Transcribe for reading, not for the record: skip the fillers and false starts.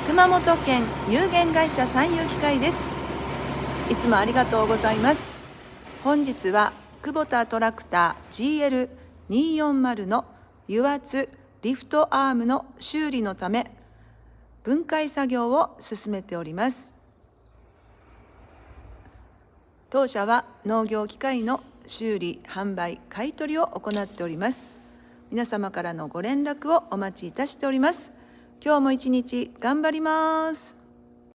熊本県有限会社三遊機械です。いつもありがとうございます。本日はクボタトラクター GL240 の油圧リフトアームの修理のため分解作業を進めております。当社は農業機械の修理、販売、買い取りを行っております。皆様からのご連絡をお待ちいたしております。今日も一日頑張ります。